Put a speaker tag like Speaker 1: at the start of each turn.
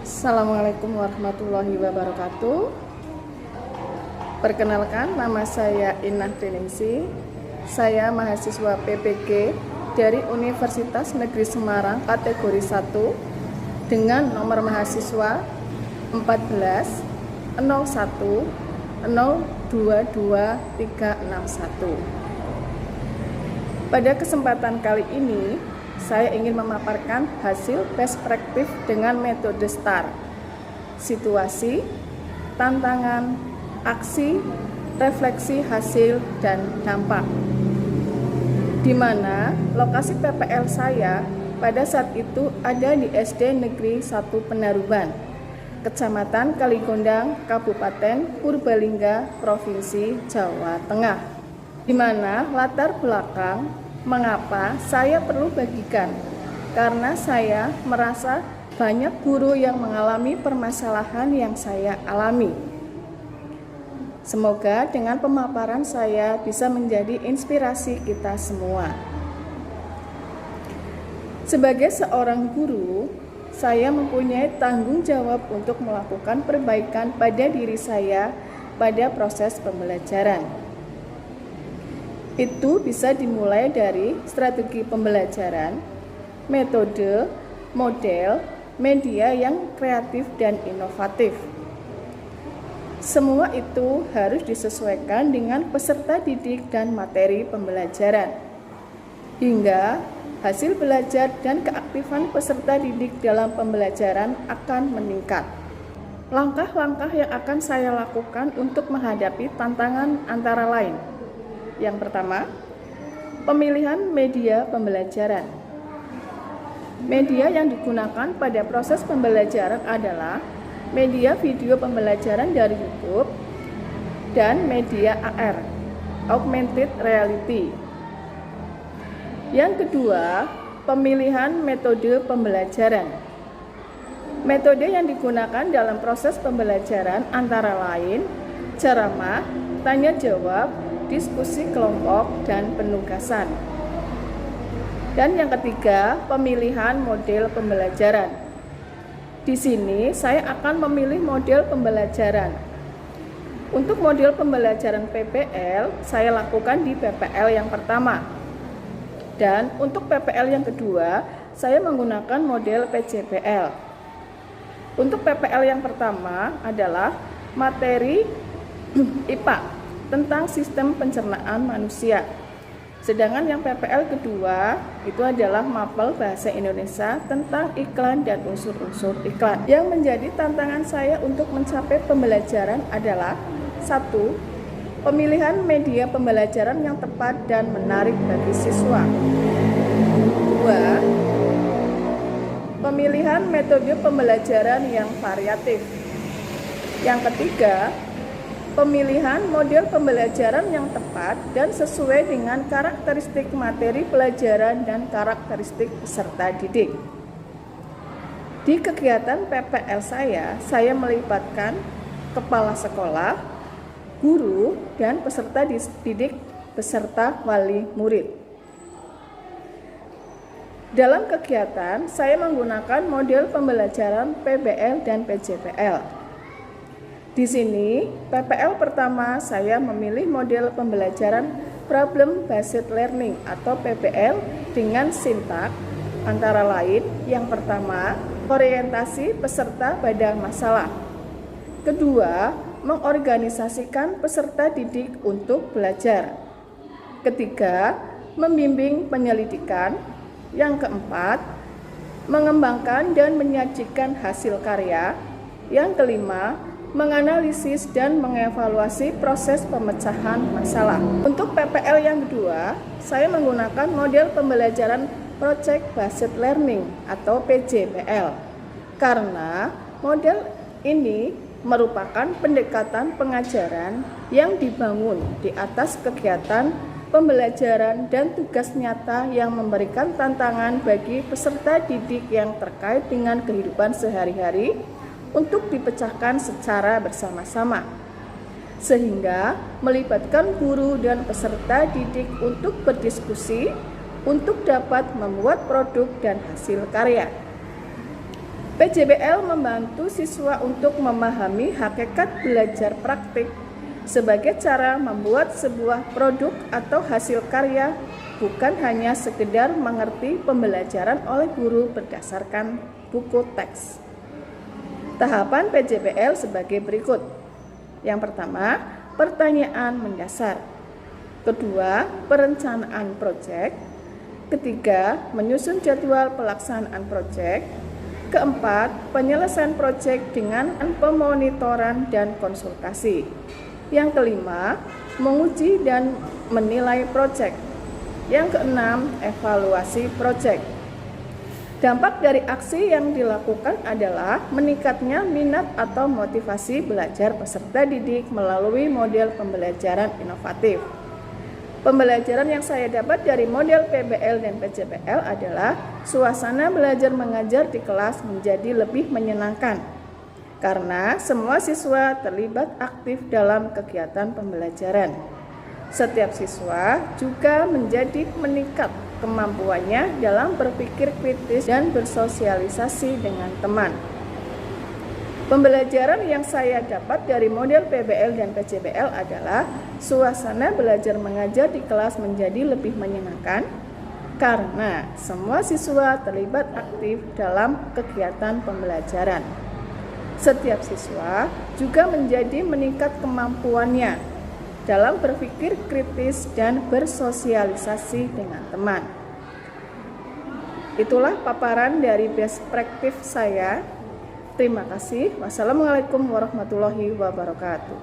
Speaker 1: Assalamualaikum warahmatullahi wabarakatuh. Perkenalkan, nama saya Inah Deningsi. Saya mahasiswa PPG dari Universitas Negeri Semarang kategori 1 dengan nomor mahasiswa 14 01 022 361. Pada kesempatan kali ini, saya ingin memaparkan hasil perspektif dengan metode STAR: situasi, tantangan, aksi, refleksi hasil, dan dampak. Di mana lokasi PPL saya pada saat itu ada di SD Negeri 1 Penaruban, Kecamatan Kaligondang, Kabupaten Purbalingga, Provinsi Jawa Tengah. Di mana latar belakang mengapa saya perlu bagikan, karena saya merasa banyak guru yang mengalami permasalahan yang saya alami. Semoga dengan pemaparan saya bisa menjadi inspirasi kita semua. Sebagai seorang guru, saya mempunyai tanggung jawab untuk melakukan perbaikan pada diri saya pada proses pembelajaran. Itu bisa dimulai dari strategi pembelajaran, metode, model, media yang kreatif dan inovatif. Semua itu harus disesuaikan dengan peserta didik dan materi pembelajaran, hingga hasil belajar dan keaktifan peserta didik dalam pembelajaran akan meningkat. Langkah-langkah yang akan saya lakukan untuk menghadapi tantangan antara lain: yang pertama, pemilihan media pembelajaran. Media yang digunakan pada proses pembelajaran adalah media video pembelajaran dari YouTube dan media AR, Augmented Reality. Yang kedua, pemilihan metode pembelajaran. Metode yang digunakan dalam proses pembelajaran antara lain ceramah, tanya jawab, diskusi kelompok, dan penugasan. Dan yang ketiga, pemilihan model pembelajaran. Di sini saya akan memilih model pembelajaran. Untuk model pembelajaran PPL, saya lakukan di PPL yang pertama. Dan untuk PPL yang kedua, saya menggunakan model PJPL. Untuk PPL yang pertama adalah materi IPA tentang sistem pencernaan manusia. Sedangkan yang PPL kedua itu adalah mapel bahasa Indonesia tentang iklan dan unsur-unsur iklan. Yang menjadi tantangan saya untuk mencapai pembelajaran adalah: 1. Pemilihan media pembelajaran yang tepat dan menarik bagi siswa. 2. Pemilihan metode pembelajaran yang variatif. Yang ketiga, pemilihan model pembelajaran yang tepat dan sesuai dengan karakteristik materi pelajaran dan karakteristik peserta didik. Di kegiatan PPL saya melibatkan kepala sekolah, guru, dan peserta didik beserta wali murid. Dalam kegiatan, saya menggunakan model pembelajaran PBL dan PJPL. Di sini, PPL pertama saya memilih model pembelajaran Problem Based Learning atau PBL dengan sintak antara lain: yang pertama, orientasi peserta pada masalah. Kedua, mengorganisasikan peserta didik untuk belajar. Ketiga, membimbing penyelidikan. Yang keempat, mengembangkan dan menyajikan hasil karya. Yang kelima, menganalisis dan mengevaluasi proses pemecahan masalah. Untuk PPL yang kedua, saya menggunakan model pembelajaran Project Based Learning atau PJBL, karena model ini merupakan pendekatan pengajaran yang dibangun di atas kegiatan pembelajaran dan tugas nyata yang memberikan tantangan bagi peserta didik yang terkait dengan kehidupan sehari-hari untuk dipecahkan secara bersama-sama, sehingga melibatkan guru dan peserta didik untuk berdiskusi untuk dapat membuat produk dan hasil karya. PJBL membantu siswa untuk memahami hakikat belajar praktik sebagai cara membuat sebuah produk atau hasil karya, bukan hanya sekedar mengerti pembelajaran oleh guru berdasarkan buku teks. Tahapan PJBL sebagai berikut. Yang pertama, pertanyaan mendasar. Kedua, perencanaan proyek. Ketiga, menyusun jadwal pelaksanaan proyek. Keempat, penyelesaian proyek dengan pemonitoran dan konsultasi. Yang kelima, menguji dan menilai proyek. Yang keenam, evaluasi proyek. Dampak dari aksi yang dilakukan adalah meningkatnya minat atau motivasi belajar peserta didik melalui model pembelajaran inovatif. Pembelajaran yang saya dapat dari model PBL dan PJBL adalah suasana belajar mengajar di kelas menjadi lebih menyenangkan karena semua siswa terlibat aktif dalam kegiatan pembelajaran. Setiap siswa juga menjadi meningkat kemampuannya dalam berpikir kritis dan bersosialisasi dengan teman. Pembelajaran yang saya dapat dari model PBL dan PJBL adalah suasana belajar mengajar di kelas menjadi lebih menyenangkan karena semua siswa terlibat aktif dalam kegiatan pembelajaran. Setiap siswa juga menjadi meningkat kemampuannya dalam berpikir kritis dan bersosialisasi dengan teman. Itulah paparan dari best practice saya. Terima kasih. Wassalamualaikum warahmatullahi wabarakatuh.